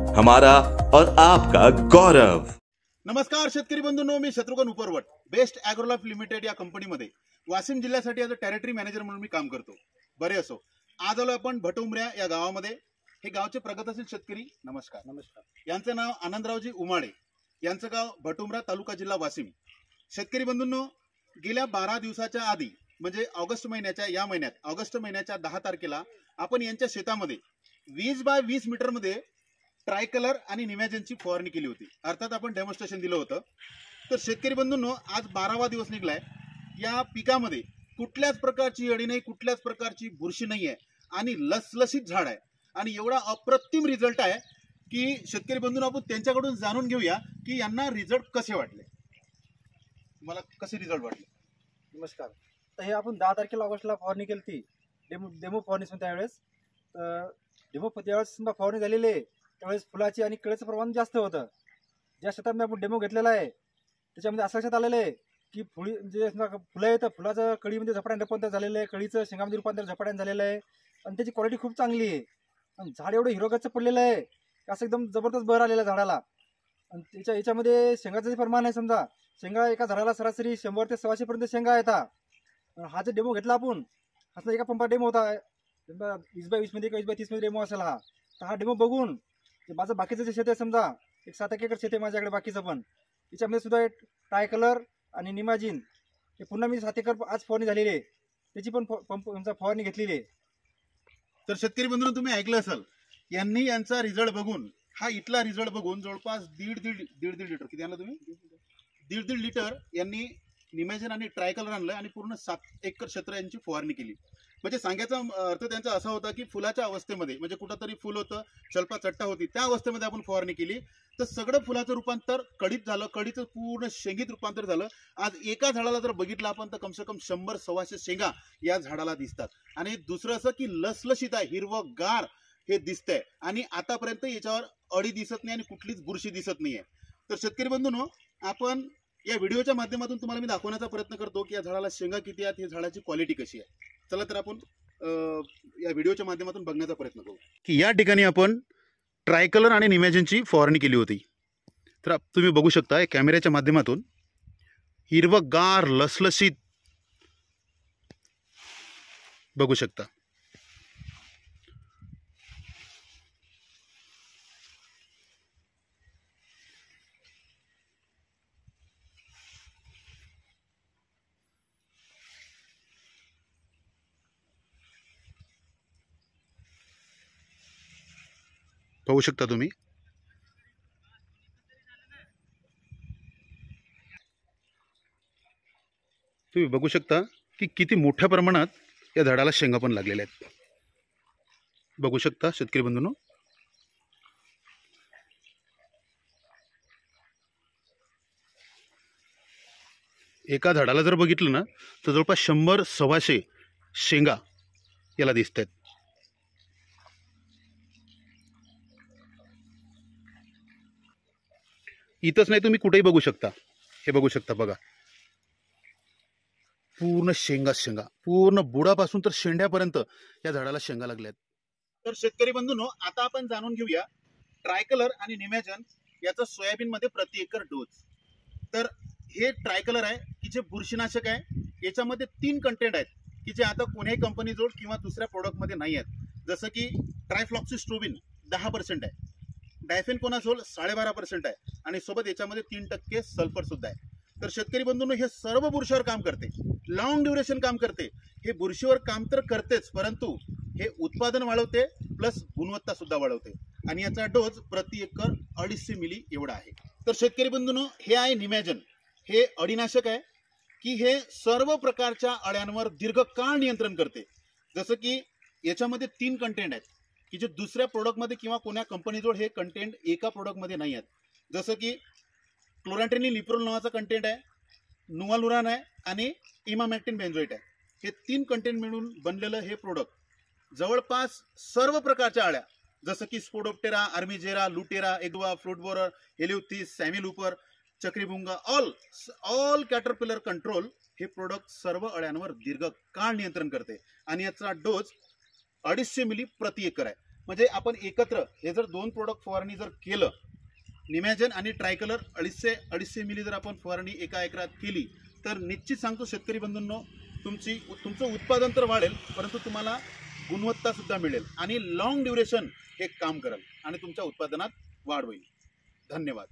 हमारा और आपका गौरव। नमस्कार शेतकरी बंधूंनो, मी शत्रुघ्न उपरवट बेस्ट ॲग्रोलाइफ लिमिटेड या कंपनीमध्ये वाशिम जिल्ह्यासाठी ॲज अ टेरिटरी मॅनेजर म्हणून मी काम करतो। बरे असो, आज आलो आपण भटुमऱ्या या गावामध्ये। हे गावचे प्रगतशील शेतकरी नमस्कार यांचं नाव आनंदरावजी उमाळे, यांचं गाव भटुमरा, तालुका जिल्हा वाशिम। शेतकरी बंधूंनो, गेल्या 12 दिवसाच्या आधी म्हणजे ऑगस्ट महिन्याच्या 10 तारखेला आपण यांच्या शेतामध्ये 20 बाय 20 मीटर मध्ये ट्रायकलर आणि निमॅजिनची फवारणी केली होती। अर्थात आपण डेमॉन्स्ट्रेशन दिलं होतं। तर शेतकरी बंधूंनो, आज 12वा दिवस निघलाय। या पिकामध्ये कुठल्याच प्रकारची अडी नाही, कुठल्याच प्रकारची बुरशी नाही आहे आणि लसलशीत झाड आहे आणि एवढा अप्रतिम रिझल्ट आहे की शेतकरी बंधूंनो, आपण त्यांच्याकडून जाणून घेऊया की यांना रिझल्ट कसे वाटले। मला कसे रिझल्ट वाटले? नमस्कार। तर हे आपण 10 तारखेला ऑगस्टला फवारणी केली ती डेमो फवारणी त्यावेळेस। डेमो त्यावेळेस फवारणी झालेली आहे, त्यावेळेस फुलाची आणि कळीचं प्रमाण जास्त होतं। ज्या शेतामध्ये आपण डेमो घेतलेला आहे त्याच्यामध्ये असं लक्षात आलेलं आहे की फुली म्हणजे फुलं आहे तर फुलाचं कळीमध्ये झपाट्याने रूपांतर झालेलं आहे, कळीचं शेंगामध्ये रूपांतर झपाट्याने झालेलं आहे आणि त्याची क्वालिटी खूप चांगली आहे आणि झाड एवढं हिरवगच्च पडलेलं आहे की असं एकदम जबरदस्त बहर आलेला झाडाला। आणि याच्यामध्ये शेंगाचं जे प्रमाण आहे, समजा शेंगा एका झाडाला सरासरी 100 ते 100 पर्यंत शेंगा येतात। हा जो डेमो घेतला आपण, हा एका पंपा डेमो होता, 20 बाय 20 मध्ये 20 बाय 30 मध्ये डेमो असेल हा। तर हा डेमो बघून माझं बाकीचं जे शेत आहे, समजा एक 7 एकर शेत आहे माझ्याकडे बाकीचं, पण याच्यामध्ये सुद्धा ट्रायकलर आणि निमॅजिन हे पुन्हा मी 7 एकर आज फवारणी झालेली आहे, त्याची पण फवारणी घेतलेली आहे। तर शेतकरी बंधूंनो, तुम्ही ऐकलं असेल, यांनी यांचा रिझल्ट बघून, हा इथला रिझल्ट बघून जवळपास दीड लिटर, किती आणलं तुम्ही? 1.5 लिटर यांनी निमॅजिन आणि ट्रायकलर आणलं आणि पूर्ण 7 एकर क्षेत्र यांची फवारणी केली। म्हणजे सांगायचा अर्थ त्यांचा असा होता की फुलाच्या अवस्थेमध्ये, म्हणजे कुठंतरी फुल होतं, चलपा चट्टा होती, त्या अवस्थेमध्ये आपण फवारणी केली तर सगळं फुलाचं रूपांतर कडीत झालं, कडीचं पूर्ण शेंगीत रूपांतर झालं। आज एका झाडाला जर बघितलं आपण तर कमसे कम 100-125 शेंगा या झाडाला दिसतात। आणि दुसरं असं की लसलशीत आहे, हिरवगार हे दिसतंय आणि आतापर्यंत याच्यावर अडी दिसत नाही आणि कुठलीच बुरशी दिसत नाहीये। तर शेतकरी बंधूंनो, आपण या व्हिडिओच्या माध्यमातून तुम्हाला मी दाखवण्याचा प्रयत्न करतो की या झाडाला शेंगा किती आहेत, ही झाडाची क्वालिटी कशी आहे। चला तर आपण या व्हिडिओच्या माध्यमातून बघण्याचा प्रयत्न करू की या ठिकाणी आपण ट्रायकलर आणि निमॅजिनची फवारणी केली होती। तर तुम्ही बघू शकता कॅमेऱ्याच्या माध्यमातून हिरवगार लसलशीत बघू शकता। पाहू शकता तुम्ही, बघू शकता की किती मोठ्या प्रमाणात या झाडाला शेंगा पण लागलेल्या आहेत। बघू शकता शेतकरी बंधूंनो, एका झाडाला जर बघितलं ना तर जवळपास 100-125 शेंगा याला दिसत आहेत। इथंच नाही, तुम्ही कुठेही बघू शकता, हे बघू शकता बघा, पूर्ण शेंगा पूर्ण बुडापासून तर शेंड्यापर्यंत या झाडाला शेंगा लागल्यात। तर शेतकरी बंधूंनो, आता आपण जाणून घेऊया ट्रायकलर आणि निमॅजिन याचा सोयाबीन मध्ये प्रति एकर डोस। तर हे ट्रायकलर आहे की जे बुरशीनाशक आहे, याच्यामध्ये 3 कंटेंट आहेत की जे आता कोणत्याही कंपनीजवळ किंवा दुसऱ्या प्रोडक्टमध्ये नाही आहेत। जसं की ट्रायफ्लॉक्सिस्ट्रोबिन 10% आहे, डायफेनकोनाझोल 12.5% आहे आणि सोबत याच्यामध्ये 3% सल्फर सुद्धा आहे। तर शेतकरी बंधूंनो, हे सर्व बुरशीवर काम करते, लॉंग ड्युरेशन काम करते। हे बुरशीवर काम तर करतेच, परंतु हे उत्पादन वाढवते प्लस गुणवत्ता सुद्धा वाढवते आणि याचा डोस प्रति एकर 250 मिली एवढा आहे। तर शेतकरी बंधूंनो, हे आहे निमॅजिन, हे अडीनाशक आहे की हे सर्व प्रकारच्या अळ्यांवर दीर्घकाळ नियंत्रण करते। जसं की याच्यामध्ये 3 कंटेंट आहेत की जे दुसऱ्या प्रोडक्टमध्ये किंवा कोणत्या कंपनीजवळ हे कंटेंट एका प्रोडक्टमध्ये नाही आहेत। जसं की क्लोरॅन्ट्रेनिल लिप्रोल नावाचा कंटेंट आहे, नुवालुरान आहे आणि इमामॅक्टिन बेंझोएट आहे। हे 3 कंटेंट मिळून बनलेलं हे प्रोडक्ट जवळपास सर्व प्रकारच्या अळ्या, जसं की स्पोडोप्टेरा, आर्मीजेरा, लुटेरा, एग्वा, फ्रूट बोरर, हेलिओथिस, सॅमिलुपर, चक्रीभुंगा, ऑल कॅटरपिलर कंट्रोल हे प्रोडक्ट सर्व अळ्यांवर दीर्घकाळ नियंत्रण करते आणि याचा डोस 250 मिली प्रति एकर आहे। म्हणजे आपण एकत्र हे जर 2 प्रोडक्ट फवारणी जर केलं, निमॅजन आणि ट्रायकलर 250 मिली जर आपण फवारणी एका एकरात केली, तर निश्चित सांगतो शेतकरी बंधूंनो, तुमचं उत्पादन तर वाढेल, परंतु तुम्हाला गुणवत्ता सुद्धा मिळेल आणि लॉंग ड्युरेशन हे काम करेल आणि तुमच्या उत्पादनात वाढ होईल. धन्यवाद.